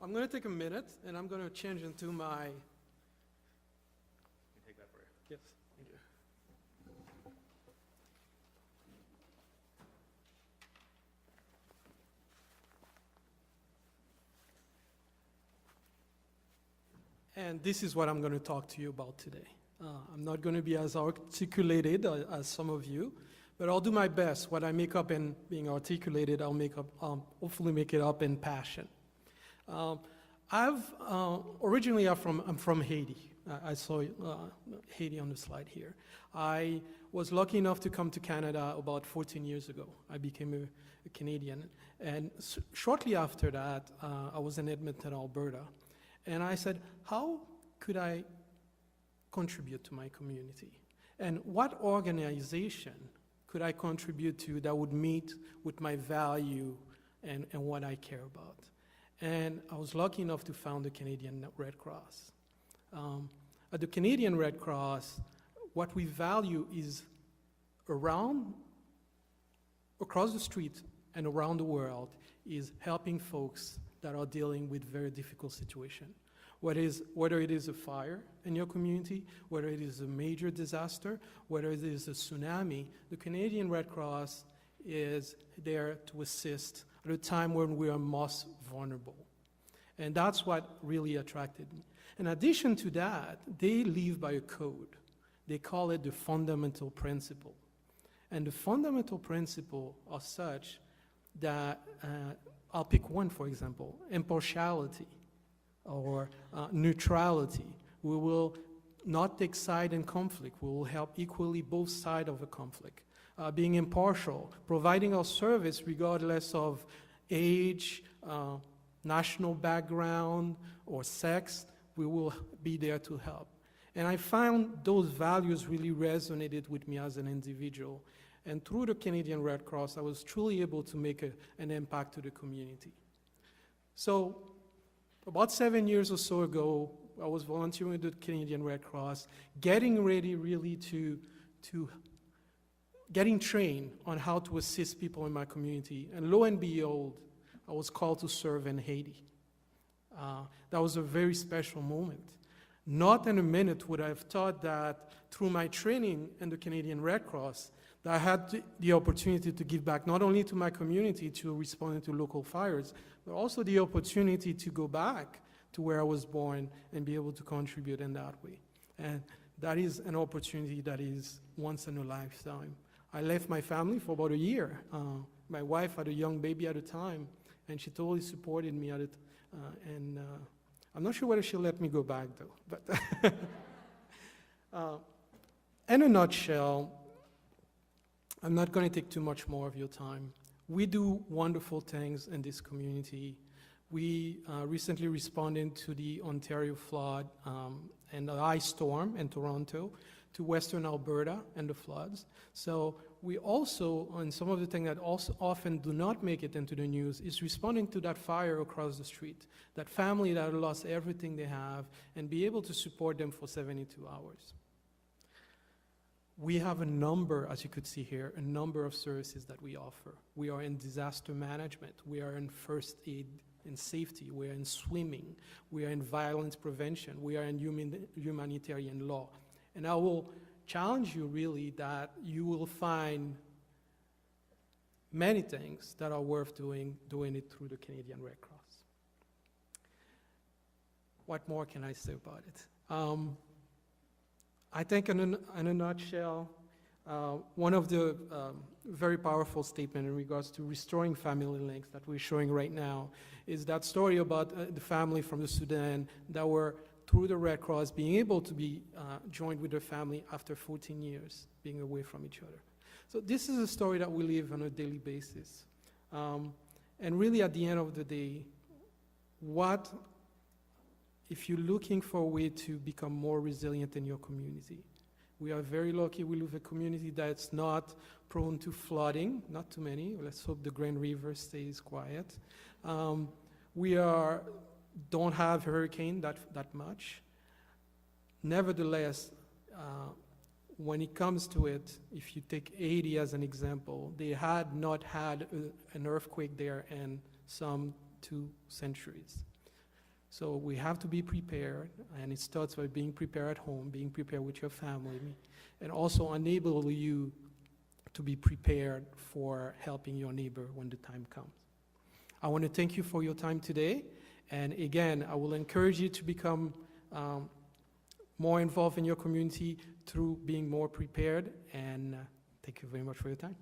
I'm going to take a minute, and I'm going to change into my... Can you take that for you? Yes, thank you. And this is what I'm going to talk to you about today. I'm not going to be as articulated as some of you, but I'll do my best. What I make up in being articulated, I'll make up, hopefully make it up in passion. Originally I'm from Haiti. I saw Haiti on the slide here. I was lucky enough to come to Canada about 14 years ago. I became a Canadian. And shortly after that, I was in Edmonton, Alberta. And I said, how could I contribute to my community? And what organization could I contribute to that would meet with my value and what I care about? And I was lucky enough to found the Canadian Red Cross. At the Canadian Red Cross, what we value is across the street and around the world, is helping folks that are dealing with very difficult situations. Whether it is a fire in your community, whether it is a major disaster, whether it is a tsunami, the Canadian Red Cross is there to assist at a time when we are most vulnerable. And that's what really attracted me. In addition to that, they live by a code. They call it the fundamental principle. And the fundamental principle are such that, I'll pick one, for example, impartiality or neutrality. We will not take side in conflict. We will help equally both sides of a conflict. Being impartial, providing our service regardless of age, national background, or sex, we will be there to help. And I found those values really resonated with me as an individual. And through the Canadian Red Cross, I was truly able to make an impact to the community. So about 7 years or so ago, I was volunteering with the Canadian Red Cross, getting ready really to getting trained on how to assist people in my community. And lo and behold, I was called to serve in Haiti. That was a very special moment. Not in a minute would I have thought that through my training in the Canadian Red Cross, that I had the opportunity to give back not only to my community to responding to local fires, but also the opportunity to go back to where I was born and be able to contribute in that way. And that is an opportunity that is once in a lifetime. I left my family for about a year. My wife had a young baby at the time, and she totally supported me at it. And I'm not sure whether she'll let me go back, though. But in a nutshell, I'm not going to take too much more of your time. We do wonderful things in this community. We recently responded to the Ontario flood and the ice storm in Toronto, to Western Alberta and the floods. So we also, on some of the things that also often do not make it into the news, is responding to that fire across the street, that family that lost everything they have, and be able to support them for 72 hours. We have a number, as you could see here, a number of services that we offer. We are in disaster management. We are in first aid and safety. We are in swimming. We are in violence prevention. We are in humanitarian law. And I will challenge you really that you will find many things that are worth doing it through the Canadian Red Cross. What more can I say about it? I think in a nutshell, one of the very powerful statements in regards to restoring family links that we're showing right now is that story about the family from the Sudan that were, through the Red Cross, being able to be joined with their family after 14 years being away from each other. So this is a story that we live on a daily basis. And really at the end of the day, if you're looking for a way to become more resilient in your community, we are very lucky we live in a community that's not prone to flooding, not too many. Let's hope the Grand River stays quiet. We don't have hurricane that much. Nevertheless, when it comes to it, if you take Haiti as an example, they had not had an earthquake there in some 2 centuries. So we have to be prepared, and it starts by being prepared at home, being prepared with your family, and also enable you to be prepared for helping your neighbor when the time comes. I want to thank you for your time today, and again, I will encourage you to become more involved in your community through being more prepared, and thank you very much for your time.